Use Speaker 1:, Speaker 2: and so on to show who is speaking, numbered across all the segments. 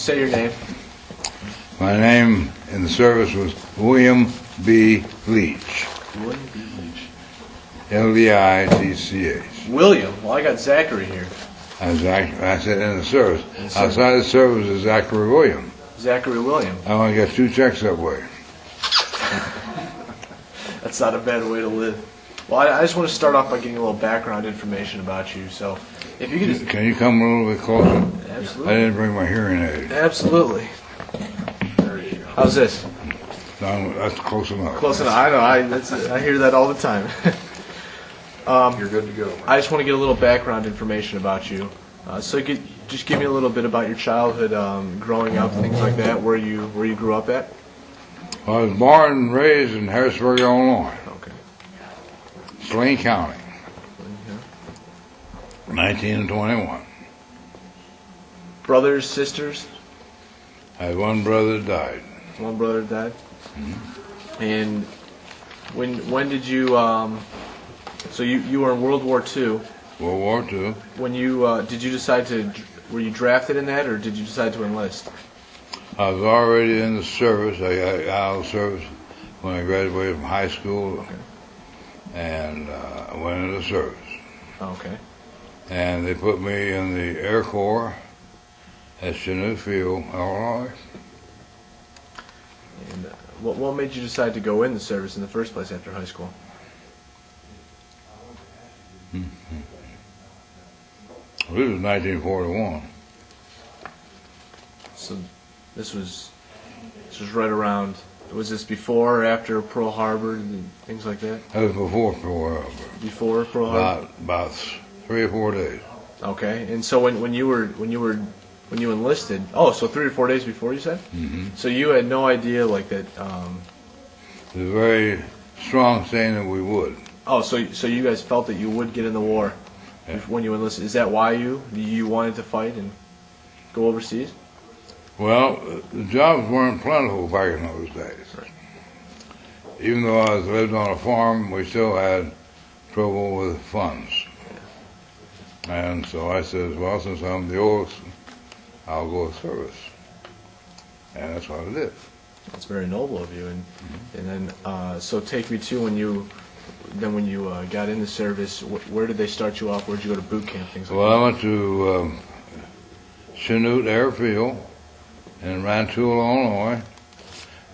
Speaker 1: say your name.
Speaker 2: My name in the service was William B. Leitch.
Speaker 1: William B. Leitch.
Speaker 2: L-E-I-T-C-H.
Speaker 1: William. Well, I got Zachary here.
Speaker 2: I said in the service.
Speaker 1: Yes,
Speaker 2: Outside the service is Zachary William.
Speaker 1: Zachary William.
Speaker 2: I only got 2 checks that way.
Speaker 1: That's not a bad way to live. Well, I just want to start off by getting a little background information about you. So, if you could just...
Speaker 2: Can you come a little bit closer?
Speaker 1: Absolutely.
Speaker 2: I didn't bring my hearing aid.
Speaker 1: Absolutely. How's this?
Speaker 2: No, that's close enough.
Speaker 1: Close enough. I know. I hear that all the time.
Speaker 3: You're good to go.
Speaker 1: I just want to get a little background information about you. So just give me a little bit about your childhood, growing up, things like that, where you grew up at.
Speaker 2: I was born and raised in Harrisburg, Illinois,
Speaker 1: Okay.
Speaker 2: Saline County, 1921.
Speaker 1: Brothers, sisters?
Speaker 2: I had 1 brother that died.
Speaker 1: One brother died.
Speaker 2: Mm-hmm.
Speaker 1: And when did you? So you were in World War II.
Speaker 2: World War II.
Speaker 1: When you did you decide to? Were you drafted in that, or did you decide to enlist?
Speaker 2: I was already in the service. I got out of the service when I graduated from high school,
Speaker 1: Okay.
Speaker 2: and I went into the service.
Speaker 1: Okay.
Speaker 2: And they put me in the Air Corps at Chinook Field, Illinois.
Speaker 1: And what made you decide to go in the service in the first place after high school?
Speaker 2: Mm-hmm. This was 1941.
Speaker 1: So this was right around. Was this before or after Pearl Harbor and things like that?
Speaker 2: That was before Pearl Harbor.
Speaker 1: Before Pearl Harbor.
Speaker 2: About 3 or 4 days.
Speaker 1: Okay. And so when you enlisted, so 3 or 4 days before, you said?
Speaker 2: Mm-hmm.
Speaker 1: So you had no idea like that.
Speaker 2: It was very strong saying that we would.
Speaker 1: So you guys felt that you would get in the war when you enlisted. Is that why you wanted to fight and go overseas?
Speaker 2: Well, the jobs weren't plentiful back in those days.
Speaker 1: Right.
Speaker 2: Even though I lived on a farm, we still had trouble with funds. And so I said, well, since I'm the oldest, I'll go with service. And that's what I did.
Speaker 1: That's very noble of you. And then so take me to when you got in the service. Where did they start you off? Where did you go to boot camp? Things like
Speaker 2: Well,
Speaker 1: that.
Speaker 2: I went to Chinook Airfield in Rantoul, Illinois,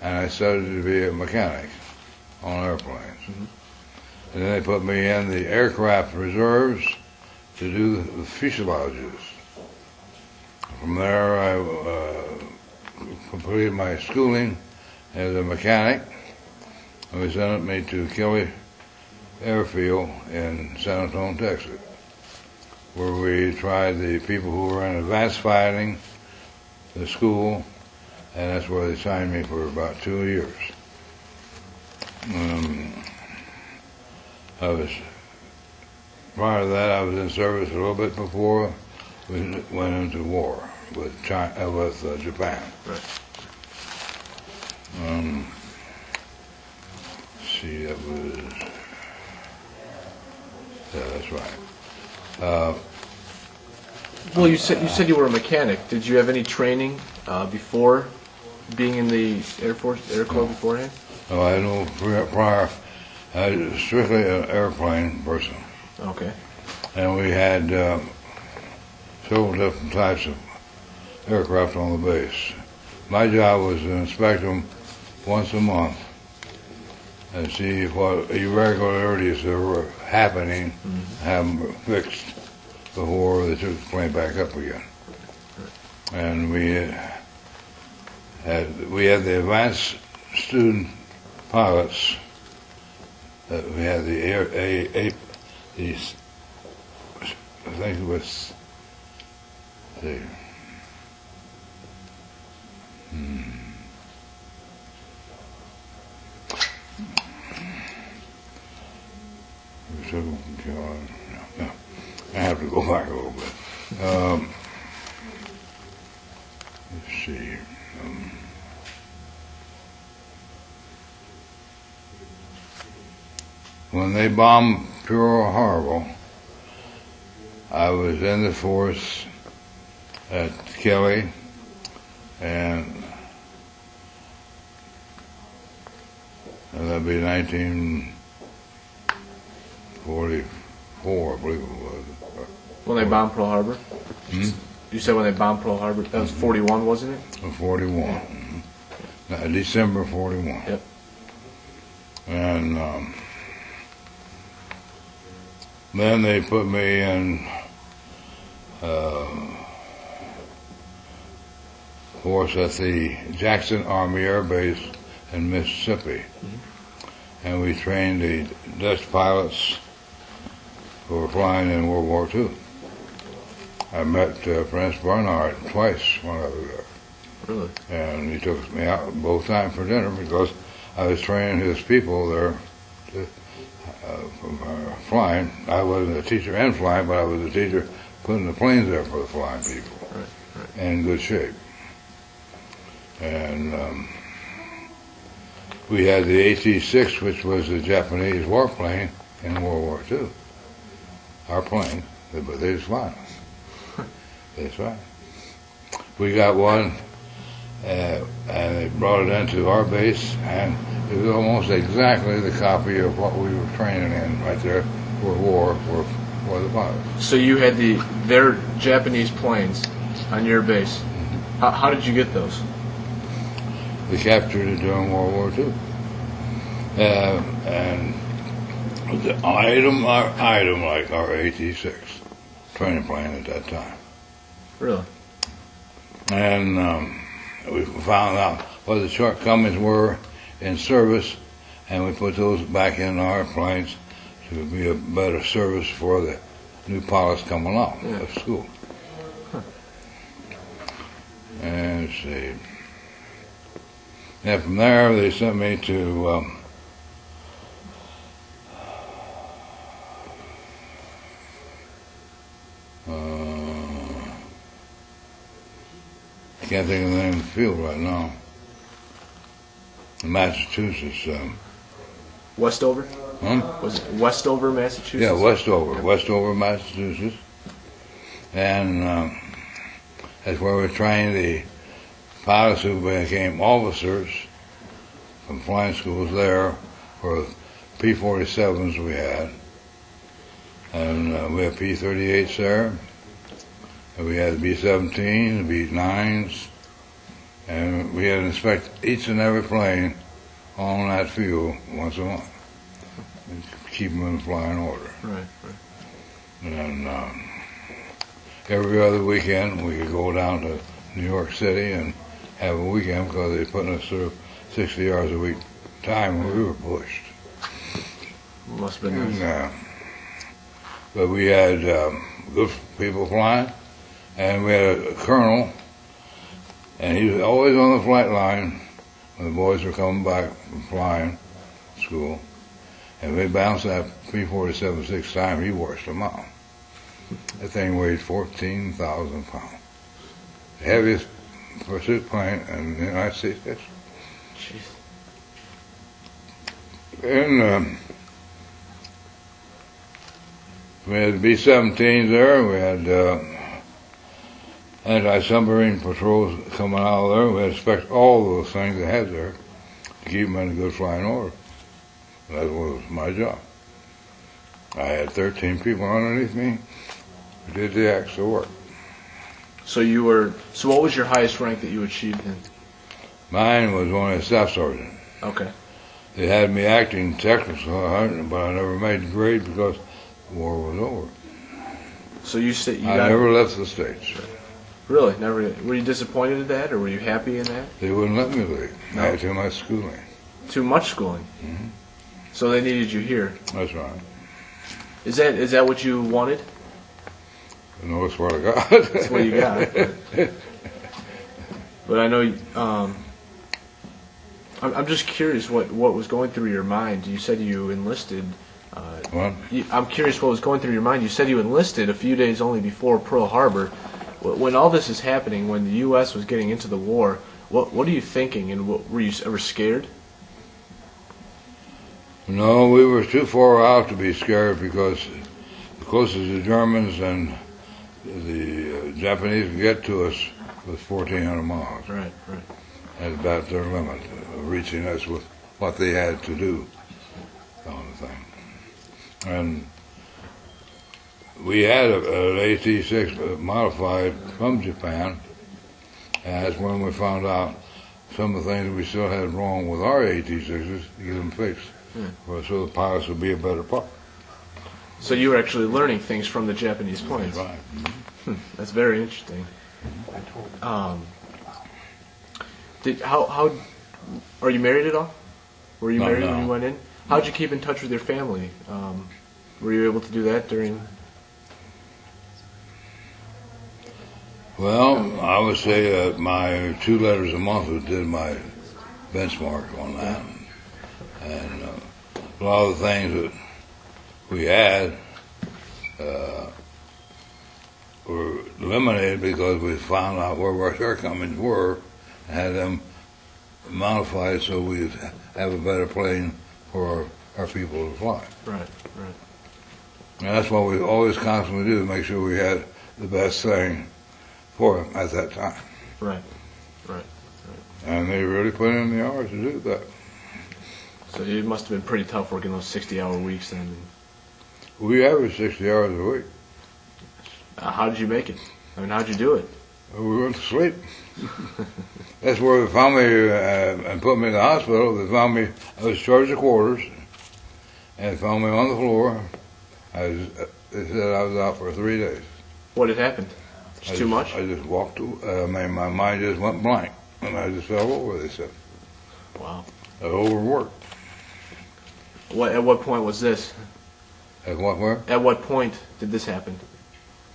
Speaker 2: and I studied to be a mechanic on airplanes.
Speaker 1: Mm-hmm.
Speaker 2: And then they put me in the aircraft reserves to do the fuselages. From there, I completed my schooling as a mechanic, and they sent me to Kelly Airfield in San Antonio, Texas, where we tried the people who were in advanced fighting, the school, and that's where they signed me for about 2 years. Prior to that, I was in service a little bit before we went into war with Japan.
Speaker 1: Right.
Speaker 2: See, that was, yeah, that's right.
Speaker 1: Well, you said you were a mechanic. Did you have any training before being in the Air Corps beforehand?
Speaker 2: No, I had no prior. I was strictly an airplane person.
Speaker 1: Okay.
Speaker 2: And we had several different types of aircraft on the base. My job was to inspect them once a month and see what irregularities that were happening, have them fixed before they took the plane back up again. And we had the advanced student pilots. We had the these, I think it was the no, I have to go back a little bit. Let's see. When they bombed Pearl Harbor, I was in the force at Kelly, and that'd be 1944, I believe it was.
Speaker 1: When they bombed Pearl Harbor? You said when they bombed Pearl Harbor? That was 41, wasn't it?
Speaker 2: 41. December 41.
Speaker 1: Yep.
Speaker 2: And then they put me in force at the Jackson Army Air Base in Mississippi. And we trained the Dutch pilots who were flying in World War II. I met Prince Bernhard twice when I was there.
Speaker 1: Really?
Speaker 2: And he took me out both times for dinner because I was training his people there flying. I wasn't a teacher and flying, but I was a teacher putting the planes there for the flying people.
Speaker 1: Right.
Speaker 2: In good shape. And we had the AT-6, which was a Japanese warplane in World War II. Our plane, but they was flying. That's right. We got one, and they brought it into our base, and it was almost exactly the copy of what we were training in right there for war for the pilots.
Speaker 1: So you had their Japanese planes on your base. How did you get those?
Speaker 2: They captured it during World War II. And the item like our AT-6 training plane at that time.
Speaker 1: Really?
Speaker 2: And we found out what the shortcomings were in service, and we put those back in our planes to be a better service for the new pilots coming along at school. And let's see. And from there, they sent me to I can't think of the name of the field right now. In Massachusetts.
Speaker 1: Westover?
Speaker 2: Huh?
Speaker 1: Was it Westover, Massachusetts?
Speaker 2: Yeah, Westover, Massachusetts. And that's where we trained the pilots who became officers from flying schools there for P-47s we had. And we had P-38s there. And we had the B-17, the B-9s. And we had to inspect each and every plane on that field once a month. And keep them in flying order.
Speaker 1: Right.
Speaker 2: And every other weekend we could go down to New York City and have a weekend because they put us through 60 hours a week time when we were pushed.
Speaker 1: Must have been nice.
Speaker 2: But we had good people flying, and we had a colonel, and he was always on the flight line when the boys were coming back from flying school. And we bounced that P-47 6 times, he washed them out. That thing weighed 14,000 pounds. The heaviest pursuit plane in the United States history.
Speaker 1: Jeez.
Speaker 2: And we had the B-17s there. We had anti-submarine patrols coming out of there. We had to inspect all those things they had there to keep them in a good flying order. And that was my job. I had 13 people underneath me who did the actual work.
Speaker 1: So what was your highest rank that you achieved in?
Speaker 2: Mine was only a staff sergeant.
Speaker 1: Okay.
Speaker 2: They had me acting technical sergeant, but I never made the grade because the war was over.
Speaker 1: So you said
Speaker 2: I never left the States.
Speaker 1: Really? Never? Were you disappointed at that, or were you happy in that?
Speaker 2: They wouldn't let me leave.
Speaker 1: No.
Speaker 2: I had too much schooling.
Speaker 1: Too much schooling?
Speaker 2: Mm-hmm.
Speaker 1: So they needed you here.
Speaker 2: That's right.
Speaker 1: Is that what you wanted?
Speaker 2: No, it's what I got.
Speaker 1: That's what you got. But I know, I'm just curious what was going through your mind. You said you enlisted.
Speaker 2: What?
Speaker 1: I'm curious what was going through your mind. You said you enlisted a few days only before Pearl Harbor. When all this is happening, when the U.S. was getting into the war, what are you thinking, and were you ever scared?
Speaker 2: No, we were too far out to be scared because the closer the Germans and the Japanese could get to us, was 1,400 miles.
Speaker 1: Right.
Speaker 2: That's about their limit, reaching us with what they had to do, kind of thing. And we had an AT-6 modified from Japan, and that's when we found out some of the things we still had wrong with our AT-6s to get them fixed, so the pilots would be a better pilot.
Speaker 1: So you were actually learning things from the Japanese planes.
Speaker 2: That's right.
Speaker 1: That's very interesting. How are you married at all? Were you married when you went in? How'd you keep in touch with your family? Were you able to do that during?
Speaker 2: Well, I would say that my 2 letters a month did my benchmark on that. And a lot of the things that we had were eliminated because we found out where our shortcomings were and had them modified so we'd have a better plane for our people to fly.
Speaker 1: Right.
Speaker 2: And that's what we always constantly do, to make sure we had the best thing for them at that time.
Speaker 1: Right.
Speaker 2: And they really put in the hours to do that.
Speaker 1: So it must have been pretty tough working those 60-hour weeks then.
Speaker 2: We averaged 60 hours a week.
Speaker 1: How did you make it? I mean, how'd you do it?
Speaker 2: We went to sleep. That's where they found me and put me in the hospital. They found me, I was charged of quarters, and they found me on the floor. They said I was out for 3 days.
Speaker 1: What had happened? Just too much?
Speaker 2: I just walked, my mind just went blank, and I just fell over, they said.
Speaker 1: Wow.
Speaker 2: I overworked.
Speaker 1: At what point was this?
Speaker 2: At what, where?
Speaker 1: At what point did this happen?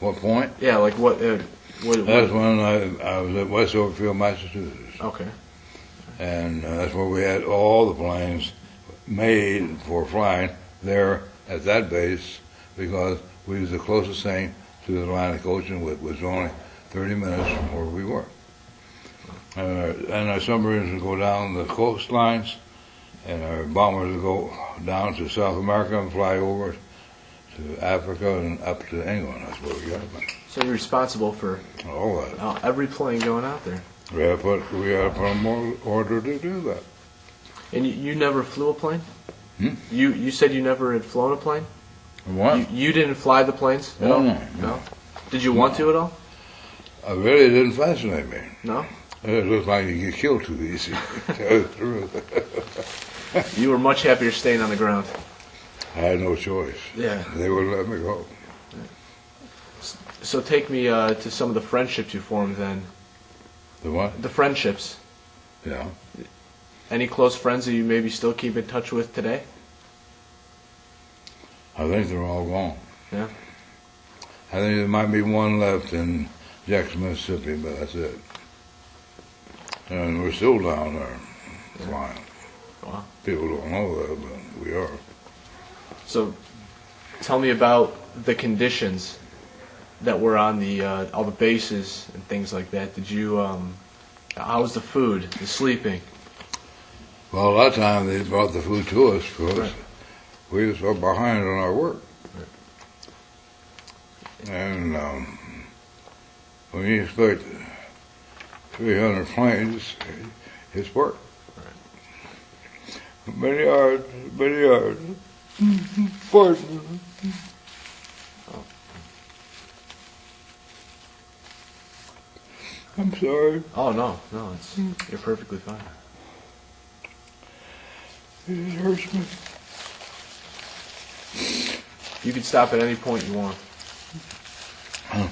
Speaker 2: What point?
Speaker 1: Yeah, like what?
Speaker 2: That's when I was at West Oakfield, Massachusetts.
Speaker 1: Okay.
Speaker 2: And that's where we had all the planes made for flying there at that base, because we was the closest thing to the Atlantic Ocean, which was only 30 minutes from where we were. And our submarines would go down the coastlines, and our bombers would go down to South America and fly over to Africa and up to England. That's where we got them.
Speaker 1: So you're responsible for
Speaker 2: all that.
Speaker 1: Every plane going out there.
Speaker 2: We had to put them on order to do that.
Speaker 1: And you never flew a plane?
Speaker 2: Hmm?
Speaker 1: You said you never had flown a plane?
Speaker 2: What?
Speaker 1: You didn't fly the planes at all? No. Did you want to at all?
Speaker 2: It really didn't fascinate me.
Speaker 1: No?
Speaker 2: It looked like you get killed too easy. To tell the truth.
Speaker 1: You were much happier staying on the ground.
Speaker 2: I had no choice.
Speaker 1: Yeah.
Speaker 2: They wouldn't let me go.
Speaker 1: So take me to some of the friendships you formed then.
Speaker 2: The what?
Speaker 1: The friendships.
Speaker 2: Yeah.
Speaker 1: Any close friends that you maybe still keep in touch with today?
Speaker 2: I think they're all gone.
Speaker 1: Yeah.
Speaker 2: I think there might be one left in Jackson, Mississippi, but that's it. And we're still down there flying.
Speaker 1: Wow.
Speaker 2: People don't know that, but we are.
Speaker 1: So tell me about the conditions that were on the all the bases and things like that. Did you how was the food, the sleeping?
Speaker 2: Well, a lot of times they brought the food to us because
Speaker 1: Right.
Speaker 2: we were so behind on our work.
Speaker 1: Right.
Speaker 2: And when you expect 300 planes, it's work.
Speaker 1: Right.
Speaker 2: Many yards. Pardon. I'm sorry.
Speaker 1: Oh no, you're perfectly fine.
Speaker 2: It hurts me.
Speaker 1: You can stop at any point you want.
Speaker 2: I'm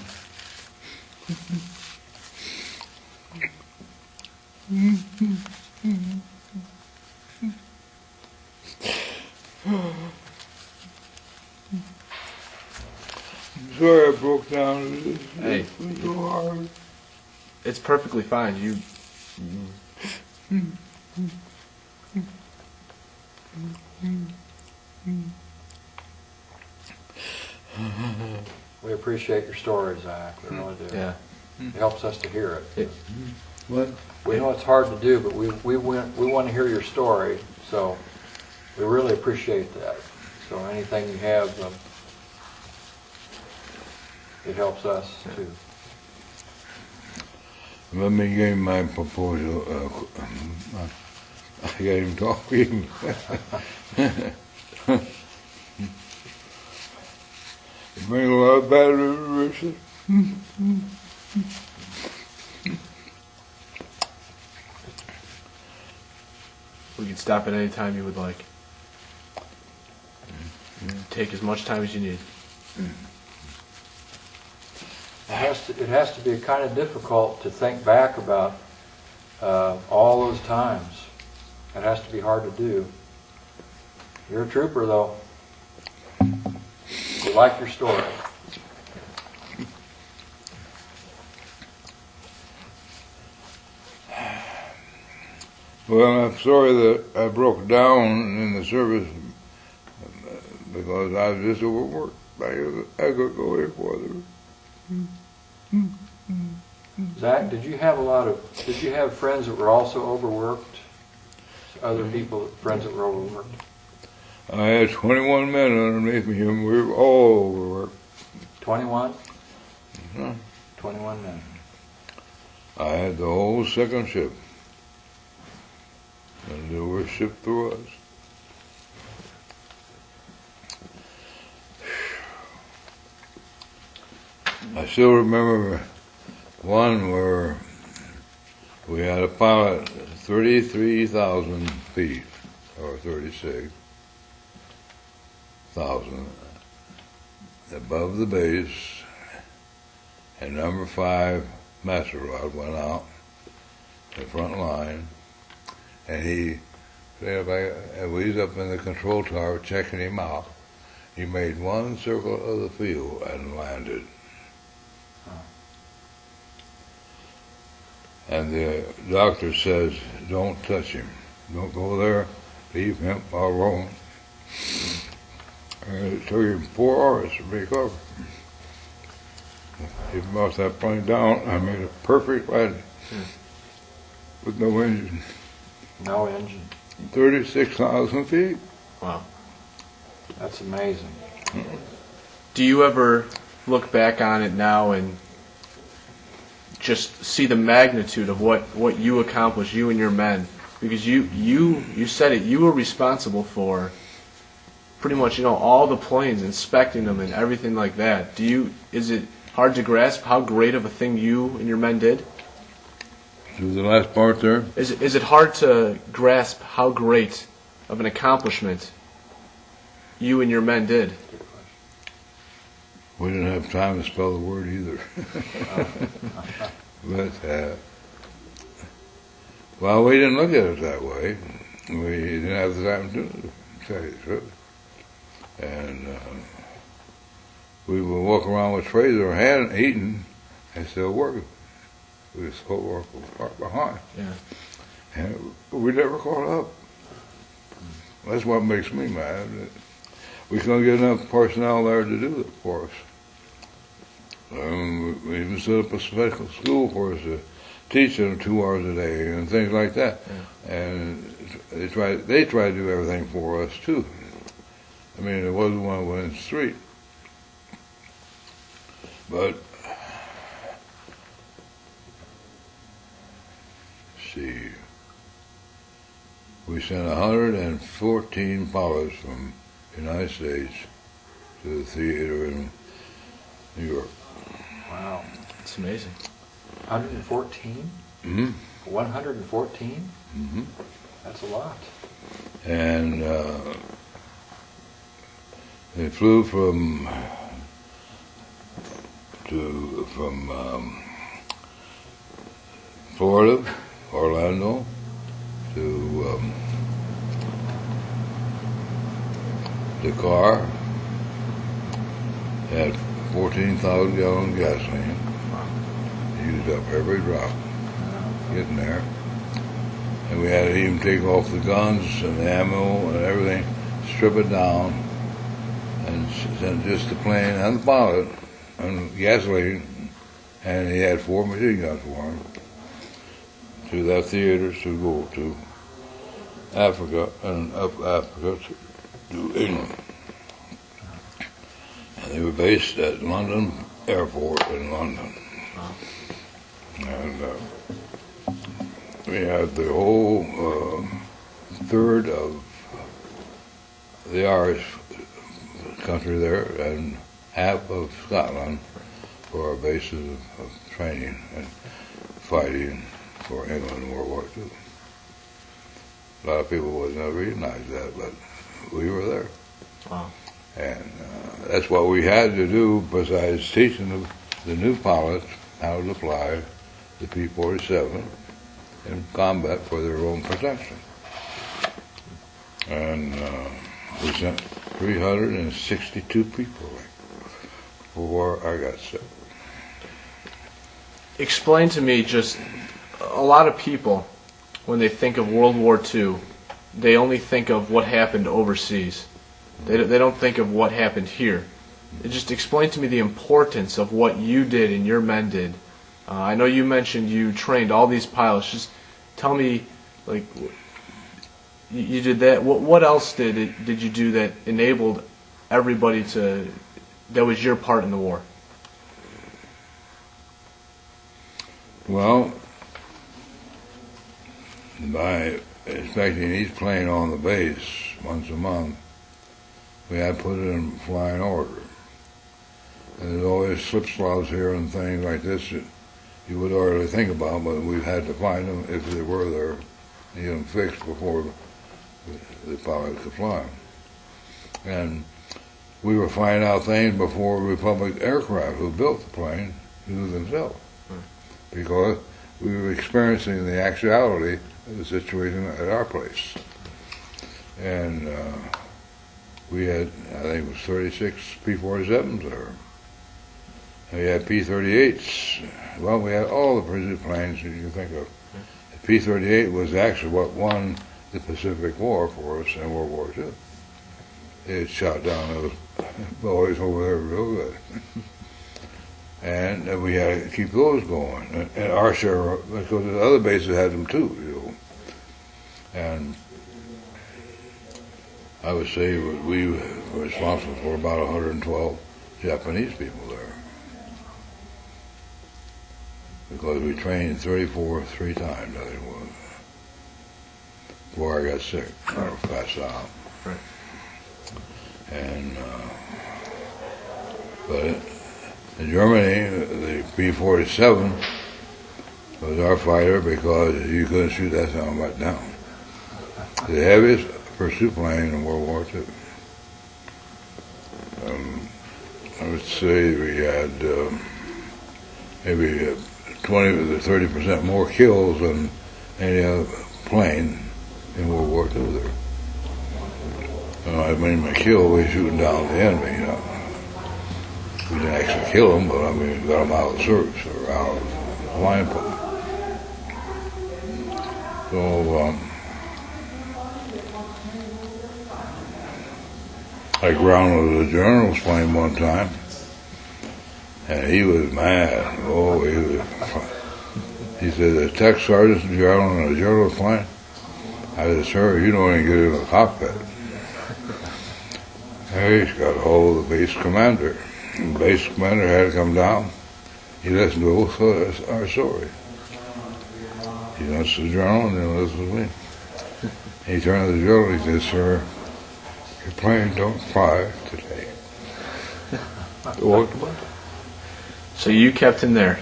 Speaker 2: sorry I broke down.
Speaker 1: Hey.
Speaker 2: It was so hard.
Speaker 1: It's perfectly fine.
Speaker 3: We appreciate your story, Zach. We really do.
Speaker 1: Yeah.
Speaker 3: It helps us to hear it.
Speaker 2: What?
Speaker 3: We know it's hard to do, but we want to hear your story, so we really appreciate that. So anything you have, it helps us too.
Speaker 2: Let me give my proposal. I got him talking. You bring a lot of battery, Richard.
Speaker 1: We can stop at any time you would like. Take as much time as you need.
Speaker 3: It has to be kind of difficult to think back about all those times. It has to be hard to do. You're a trooper, though. We like your story.
Speaker 2: Well, I'm sorry that I broke down in the service because I was just overworked. I could go any further.
Speaker 3: Zach, did you have friends that were also overworked? Other people, friends that were overworked?
Speaker 2: I had 21 men underneath me, and we were all overworked.
Speaker 3: 21?
Speaker 2: Mhm.
Speaker 3: 21 men.
Speaker 2: I had the whole second ship, and they were shipped through us. I still remember one where we had a pilot 33,000 feet, or 36,000 above the base, and number 5 master rod went out the front line, and we was up in the control tower checking him out. He made one circle of the field and landed. And the doctor says, don't touch him. Don't go there. Leave him alone. And it took him 4 hours to recover. He brought that plane down. I made a perfect landing with no engine.
Speaker 3: No engine.
Speaker 2: 36,000 feet.
Speaker 1: Wow.
Speaker 3: That's amazing.
Speaker 1: Do you ever look back on it now and just see the magnitude of what you accomplished, you and your men? Because you said it, you were responsible for pretty much, all the planes, inspecting them and everything like that. Is it hard to grasp how great of a thing you and your men did?
Speaker 2: To the last part there?
Speaker 1: Is it hard to grasp how great of an accomplishment you and your men did?
Speaker 2: We didn't have time to spell the word either. But, well, we didn't look at it that way. We didn't have the time to do it, to tell you the truth. And we would walk around with trays in our hand, eating, and still working. We were so far behind.
Speaker 1: Yeah.
Speaker 2: And we never caught up. That's what makes me mad. We couldn't get enough personnel there to do it for us. We even set up a special school for us to teach them 2 hours a day and things like that. Yeah. And they tried to do everything for us too. I mean, it wasn't one who went in the street. But see, we sent 114 pilots from the United States to the theater in New York.
Speaker 3: Wow.
Speaker 1: It's amazing.
Speaker 3: 114?
Speaker 2: Mm-hmm.
Speaker 3: 114?
Speaker 2: Mm-hmm.
Speaker 3: That's a lot.
Speaker 2: And they flew from Florida, Orlando, to Dakar. Had 14,000 gallons of gasoline. Used up every drop getting there. And we had to even take off the guns and the ammo and everything, strip it down, and send just the plane and the pilot and gasoline. And he had 4 machine guns for him to that theater to go to Africa and up Africa to England. And they were based at London Airport in London. And we had the whole third of the Irish country there and half of Scotland for our bases of training and fighting for England in World War II. A lot of people wouldn't have recognized that, but we were there.
Speaker 1: Wow.
Speaker 2: And that's what we had to do besides teaching the new pilots how to fly the P-47 in combat for their own protection. And we sent 362 people before I got sick.
Speaker 1: Explain to me, just a lot of people, when they think of World War II, they only think of what happened overseas. They don't think of what happened here. Just explain to me the importance of what you did and your men did. I know you mentioned you trained all these pilots. Just tell me, like, you did that. What else did you do that enabled everybody to? That was your part in the war.
Speaker 2: Well, by inspecting each plane on the base once a month, we had to put it in flying order. And there's always slip slots here and things like this that you would hardly think about, but we had to find them if they were there and get them fixed before the pilot could fly them. And we were finding out things before Republic Aircraft, who built the plane, knew themselves. Because we were experiencing the actuality of the situation at our place. And we had, I think it was 36 P-47s there. And we had P-38s. Well, we had all the pursuit planes that you can think of. The P-38 was actually what won the Pacific War for us in World War II. They had shot down those boys over there real good. And we had to keep those going. And our share, because the other bases had them too, you know. And I would say we were responsible for about 112 Japanese people there. Because we trained 34 three times, I think it was, before I got sick or passed out.
Speaker 1: Right.
Speaker 2: And, but in Germany, the P-47 was our fighter because you couldn't shoot that thing right down. The heaviest pursuit plane in World War II. I would say we had maybe 20 to 30% more kills than any other plane in World War II there. I mean, by kill, we were shooting down the enemy, you know. We didn't actually kill them, but I mean, we got them out of service or out of flying point. So, I grounded a general's plane one time, and he was mad. Oh, he said, the tech sergeant's grounding a general's plane? I said, sir, you don't even get in the cockpit. He's got a hold of the base commander. The base commander had to come down. He listened to our story. He listens to the general and then listens to me. He turned to the general and he said, sir, your plane don't fly today.
Speaker 1: So you kept him there.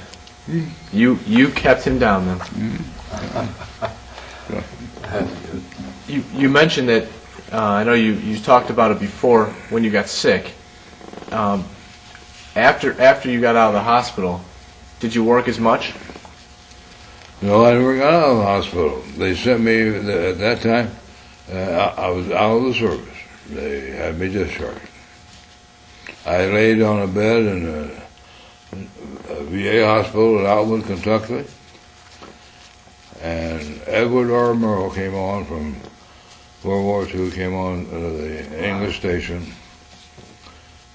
Speaker 1: You kept him down then. You mentioned that, I know you talked about it before when you got sick. After you got out of the hospital, did you work as much?
Speaker 2: No, I never got out of the hospital. They sent me, at that time, I was out of the service. They had me discharged. I laid on a bed in a VA hospital in Outland, Kentucky, and Edward R. Murrow came on from World War II, came on the English station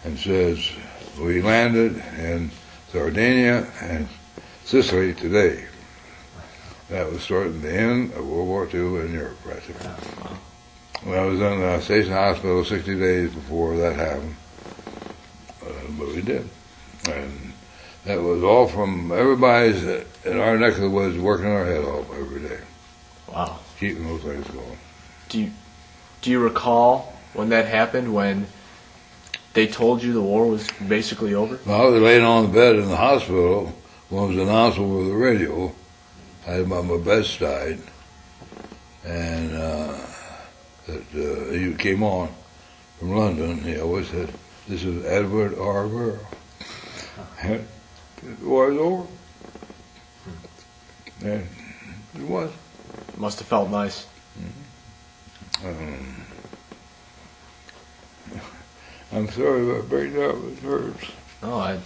Speaker 2: and says, we landed in Sardinia and Sicily today. That was starting the end of World War II in Europe, practically. When I was in the station hospital 60 days before that happened, but we did. And That was all from everybody's in our neck of the woods working our head off every day,
Speaker 1: Wow.
Speaker 2: keeping those things going.
Speaker 1: Do you recall when that happened, when they told you the war was basically over?
Speaker 2: Well, I was laying on the bed in the hospital when it was announced over the radio. I had my bedside, and he came on from London. He always said, "This is Edward R. Burr." And the war is over. And it was.
Speaker 1: Must have felt nice.
Speaker 2: I'm sorry about breaking up. It hurts.
Speaker 1: No,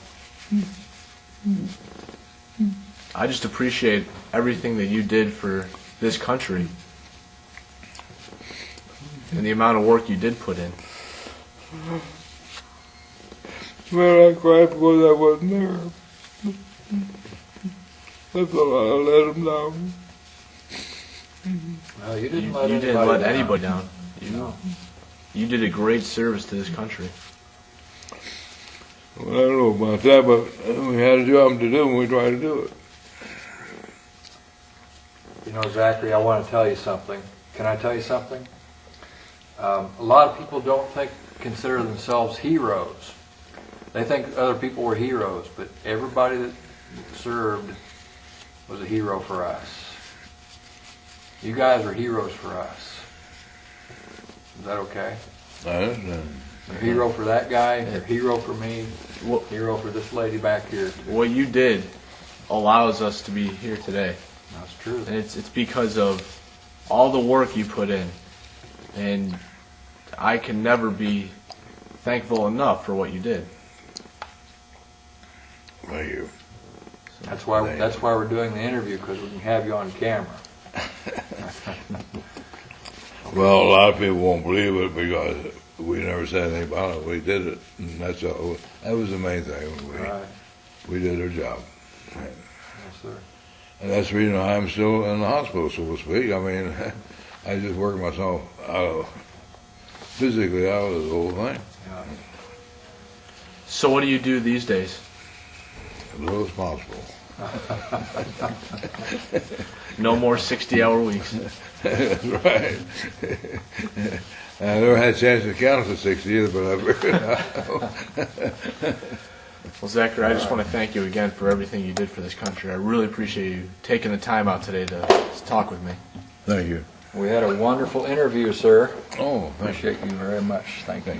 Speaker 1: I just appreciate everything that you did for this country and the amount of work you did put in.
Speaker 2: Well, I cried because I wasn't there. That's all. I let him down.
Speaker 3: Well, you didn't
Speaker 1: You
Speaker 3: let
Speaker 1: didn't
Speaker 3: anybody
Speaker 1: let
Speaker 3: down.
Speaker 1: anybody down.
Speaker 3: No.
Speaker 1: You did a great service to this country.
Speaker 2: Well, I don't know about that, but we had a job to do and we tried to do it.
Speaker 3: You know, Zachary, I want to tell you something. Can I tell you something? A lot of people don't consider themselves heroes. They think other people were heroes, but everybody that served was a hero for us. You guys are heroes for us. Is that okay?
Speaker 2: I understand.
Speaker 3: A hero for that guy, a hero for me,
Speaker 1: What,
Speaker 3: a hero for this lady back here.
Speaker 1: what you did allows us to be here today.
Speaker 3: That's true.
Speaker 1: And it's because of all the work you put in. And I can never be thankful enough for what you did.
Speaker 2: Thank you.
Speaker 3: That's why we're doing the interview, because we can have you on camera.
Speaker 2: Well, a lot of people won't believe it because we never said anything about it. We did it, and that's all. That was the main thing.
Speaker 3: Right.
Speaker 2: We did our job.
Speaker 3: Yes, sir.
Speaker 2: And that's the reason I'm still in the hospital, so to speak. I mean, I just worked myself physically out of the whole thing.
Speaker 3: Yeah.
Speaker 1: So what do you do these days?
Speaker 2: As little as possible.
Speaker 1: No more 60-hour weeks.
Speaker 2: That's right. I never had a chance to count to 60 either, but I figured out.
Speaker 1: Well, Zachary, I just want to thank you again for everything you did for this country. I really appreciate you taking the time out today to talk with me.
Speaker 2: Thank you.
Speaker 3: We had a wonderful interview, sir.
Speaker 2: Oh, thank you.
Speaker 3: Appreciate you very much. Thank you.